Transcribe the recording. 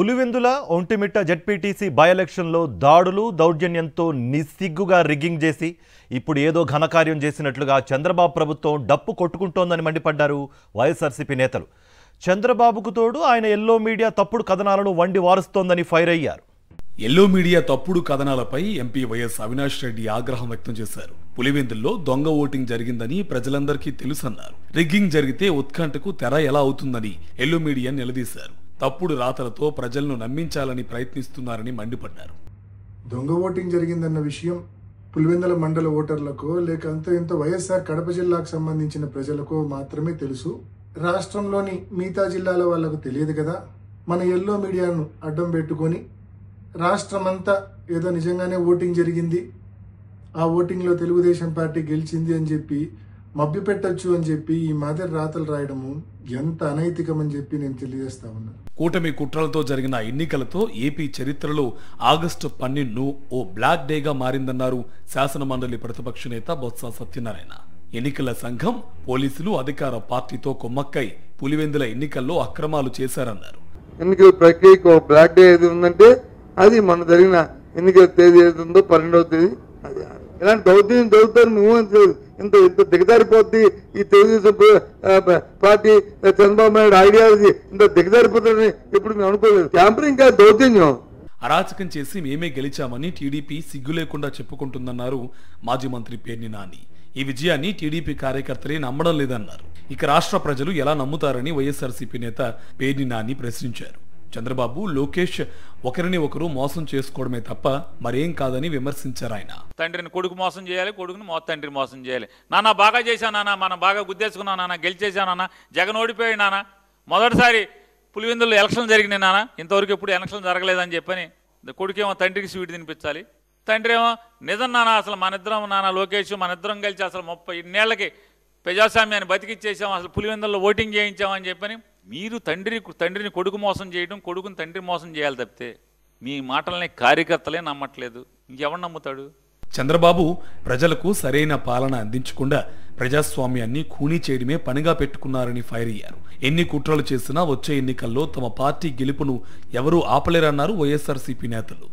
Pulivendula Vontimitta ZPTC by ఎలక్షన్లో దాడులు దౌర్జన్యంతో నిస్సిగ్గుగా రిగ్గింగ్ చేసి ఇప్పుడు ఏదో ఘనకార్యం చేసినట్లుగా చంద్రబాబు ప్రభుత్వం డప్పు కొట్టుకుంటోందని మండిపడ్డారు వైఎస్ఆర్సీపీ నేతలు. చంద్రబాబుకు తోడు ఆయన ఎల్లో మీడియా తప్పుడు కథనాలను వండి వారుస్తోందని ఫైర్ అయ్యారు. ఎల్లో మీడియా తప్పుడు కథనాలపై ఎంపీ వైఎస్ అవినాష్ రెడ్డి ఆగ్రహం వ్యక్తం చేశారు. పులివెందుల్లో దొంగ ఓటింగ్ జరిగిందని ప్రజలందరికీ తెలుసన్నారు. రిగ్గింగ్ జరిగితే ఉత్కంఠకు తెర ఎలా అవుతుందని ఎల్లో మీడియా నిలదీశారు. తప్పుడు రాతలతో ప్రజలను నమ్మించాలని ప్రయత్నిస్తున్నారని మండిపడ్డారు. దొంగ ఓటింగ్ జరిగిందన్న విషయం పులివెందుల మండల ఓటర్లకు లేక ఇంత వైఎస్ఆర్ కడప జిల్లాకు సంబంధించిన ప్రజలకు మాత్రమే తెలుసు. రాష్ట్రంలోని మిగతా జిల్లాల వాళ్లకు తెలియదు కదా. మన ఎల్లో మీడియాను అడ్డం పెట్టుకొని రాష్ట్రమంతా ఏదో నిజంగానే ఓటింగ్ జరిగింది, ఆ ఓటింగ్లో తెలుగుదేశం పార్టీ గెలిచింది అని చెప్పి మభ్యపెట్టచ్చు అని చెప్పి ఈ మాదిరి రాతలు రాయడము ఎంత అనైతికమని చెప్పి నేను తెలియజేస్తా ఉన్నాను. కూటమి కుట్రలతో జరిగిన ఎన్నికలతో ఏపీ చరిత్రలో ఆగస్టు 12ను ఓ బ్లాక్ డేగా మారిందన్నారు శాసనమండలి ప్రతిపక్ష నేత బొత్స సత్యనారాయణ. ఎన్నికల సంఘం, పోలీసులు అధికార పార్టీతో కొమ్మక్కై పులివెందుల ఎన్నికల్లో అక్రమాలు చేశారన్నారు. ఎన్నికల ప్రక్రియకు ఒక బ్లాక్ డే ఏది ఉందంటే అది మన జరిగిన ఎన్నికల తేదీ ఏది ఉందో 12వ తేదీ. అది ఇలాంటి దౌర్జన్యం జరుగుతారు నువ్వు ఇంత దిగజారిపోద్ది ఈ తెలుగుదేశం పార్టీ చంద్రబాబు నాయుడు ఐడియాలజీ ఇంత దిగజారిపోతుందని ఎప్పుడు మేము అనుకోలేదు. ట్యాంపరింగ్ కాదు, దౌర్జన్యం. అరాచకం చేసి మేమే గెలిచామని టీడీపీ సిగ్గు లేకుండా చెప్పుకుంటుందన్నారు మాజీ మంత్రి పేర్ని నాని. ఈ విజయాన్ని టీడీపీ కార్యకర్తలే నమ్మడం లేదన్నారు. ఇక రాష్ట్ర ప్రజలు ఎలా నమ్ముతారని వైఎస్ఆర్సీపీ నేత పేర్ని నాని ప్రశ్నించారు. చంద్రబాబు, లోకేష్ ఒకరిని ఒకరు మోసం చేసుకోవడమే తప్ప మరేం కాదని విమర్శించారు ఆయన. తండ్రిని కొడుకు మోసం చేయాలి, కొడుకుని తండ్రి మోసం చేయాలి. నాన్న బాగా చేశాను నాన్న, మనం బాగా గుద్దేసుకున్నాం నాన్న, గెలిచేసాను నాన్న, జగన్ ఓడిపోయాడు నాన్న, మొదటిసారి పులివెందుల్లో ఎలక్షన్ జరిగినాయి నాన్న, ఇంతవరకు ఎప్పుడు ఎలక్షన్ జరగలేదని చెప్పని కొడుకేమో తండ్రికి స్వీట్ తినిపించాలి. తండ్రి ఏమో నిజం నాన్న, అసలు మనిద్దరం నాన్న లోకేష్ మనిద్దరం కలిసి అసలు 30 ఇన్నేళ్లకి ప్రజాస్వామ్యాన్ని బతికిచ్చేసాం, అసలు పులివెందుల్లో ఓటింగ్ చేయించామని చెప్పని మీరు తండ్రిని కొడుకు మోసం చేయడం, కొడుకుని తండ్రి మోసం చేయాలి తప్పితే మీ మాటల్ని కార్యకర్తలే నమ్మట్లేదు, ఇంకెవరు నమ్ముతాడు? చంద్రబాబు ప్రజలకు సరైన పాలన అందించకుండా ప్రజాస్వామ్యాన్ని ఖూనీ చేయడమే పనిగా పెట్టుకున్నారని ఫైర్ అయ్యారు. ఎన్ని కుట్రలు చేసినా వచ్చే ఎన్నికల్లో తమ పార్టీ గెలుపును ఎవరూ ఆపలేరన్నారు వైఎస్ఆర్సీపీ నేతలు.